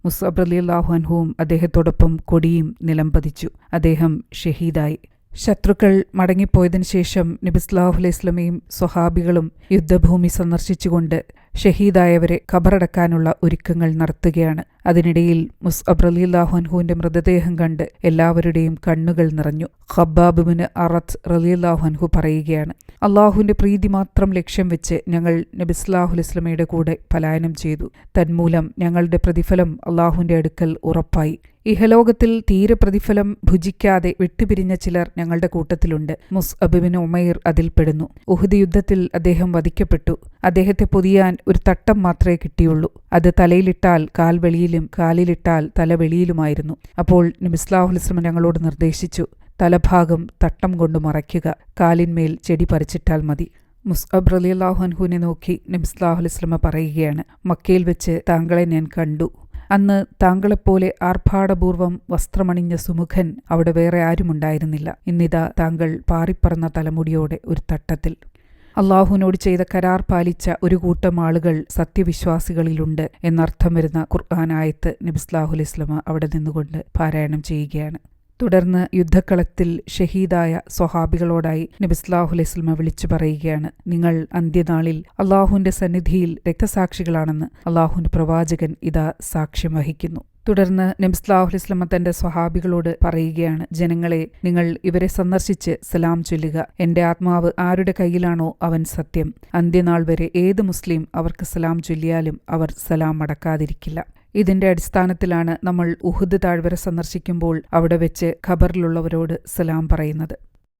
മുസ്അബ് റളിയല്ലാഹു അൻഹുവും അദ്ദേഹത്തോടൊപ്പം കൊടിയും നിലംപതിച്ചു. അദ്ദേഹം ഷഹീദായി. ശത്രുക്കൾ മടങ്ങിപ്പോയതിനു ശേഷം നബി സല്ലല്ലാഹു അലൈഹി വസല്ലമയും സ്വഹാബികളും യുദ്ധഭൂമി സന്ദർശിച്ചുകൊണ്ട് ഷഹീദായവരെ ഖബറടക്കാനുള്ള ഒരുക്കങ്ങൾ നടത്തുകയാണ്. അതിനിടയിൽ മുസ്അബ് റളിയല്ലാഹു അൻഹുവിന്റെ മൃതദേഹം കണ്ട് എല്ലാവരുടെയും കണ്ണുകൾ നിറഞ്ഞു. ഖബ്ബാബ് ഇബ്നു അറത്ത് റളിയല്ലാഹു അൻഹു പറയുകയാണ്, അള്ളാഹുവിന്റെ പ്രീതി മാത്രം ലക്ഷ്യം വെച്ച് ഞങ്ങൾ നബി സല്ലല്ലാഹു അലൈഹി വസല്ലമയുടെ കൂടെ പലായനം ചെയ്തു. തന്മൂലം ഞങ്ങളുടെ പ്രതിഫലം അള്ളാഹുവിന്റെ അടുക്കൽ ഉറപ്പായി. ഇഹലോകത്തിൽ തീരെ പ്രതിഫലം ഭുജിക്കാതെ വിട്ടുപിരിഞ്ഞ ചിലർ ഞങ്ങളുടെ കൂട്ടത്തിലുണ്ട്. മുസ്അബ് ഇബ്നു ഉമൈർ അതിൽപ്പെടുന്നു. ഉഹുദ് യുദ്ധത്തിൽ അദ്ദേഹം വധിക്കപ്പെട്ടു. അദ്ദേഹത്തെ പൊതിയാൻ ഒരു തട്ടം മാത്രമേ കിട്ടിയുള്ളൂ. അത് തലയിലിട്ടാൽ കാൽ വെളിയിലും കാലിലിട്ടാൽ തല വെളിയിലുമായിരുന്നു. അപ്പോൾ നബി സല്ലല്ലാഹു അലൈഹി വസല്ലം ഞങ്ങളോട് നിർദ്ദേശിച്ചു, തലഭാഗം തട്ടം കൊണ്ട് മറയ്ക്കുക, കാലിന്മേൽ ചെടി പറിച്ചിട്ടാൽ മതി. മുസ്അബ് റളിയല്ലാഹു അൻഹുവിനെ നോക്കി നബി സല്ലല്ലാഹു അലൈഹി വസല്ലം പറയുകയാണ്, മക്കയിൽ വെച്ച് താങ്കളെ ഞാൻ കണ്ടു. അന്ന് താങ്കളെപ്പോലെ ആർഭാടപൂർവം വസ്ത്രമണിഞ്ഞ സുമുഖൻ അവിടെ വേറെ ആരുമുണ്ടായിരുന്നില്ല. ഇന്നിതാ താങ്കൾ പാറിപ്പറന്ന തലമുടിയോടെ ഒരു തട്ടത്തിൽ. അള്ളാഹുവിനോട് ചെയ്ത കരാർ പാലിച്ച ഒരു കൂട്ടം ആളുകൾ സത്യവിശ്വാസികളിലുണ്ട് എന്നർത്ഥം വരുന്ന ഖുർആൻ ആയത്ത് നബി സല്ലല്ലാഹു അലൈഹി വസല്ലം അവിടെ നിന്നുകൊണ്ട് പാരായണം ചെയ്യുകയാണ്. തുടർന്ന് യുദ്ധക്കളത്തിൽ ഷഹീദായ സ്വഹാബികളോടായി നബി സല്ലല്ലാഹു അലൈഹി വസല്ലം വിളിച്ചു പറയുകയാണ്, നിങ്ങൾ അന്ത്യനാളിൽ അള്ളാഹുവിന്റെ സന്നിധിയിൽ രക്തസാക്ഷികളാണെന്ന് അള്ളാഹുവിന്റെ പ്രവാചകൻ ഇതാ സാക്ഷ്യം വഹിക്കുന്നു. തുടർന്ന് നബി സല്ലല്ലാഹു അലൈഹി വസല്ലം തന്റെ സ്വഹാബികളോട് പറയുകയാണ്, ജനങ്ങളെ, നിങ്ങൾ ഇവരെ സന്ദർശിച്ച് സലാം ചൊല്ലുക. എന്റെ ആത്മാവ് ആരുടെ കയ്യിലാണോ അവൻ സത്യം. അന്ത്യനാൾ വരെ ഏത് മുസ്ലിം അവർക്ക് സലാം ചൊല്ലിയാലും അവർ സലാം മടക്കാതിരിക്കില്ല. ഇതിന്റെ അടിസ്ഥാനത്തിലാണ് നമ്മൾ ഉഹുദ് താഴ്വര സന്ദർശിക്കുമ്പോൾ അവിടെ വെച്ച് ഖബറിലുള്ളവരോട് സലാം പറയുന്നത്.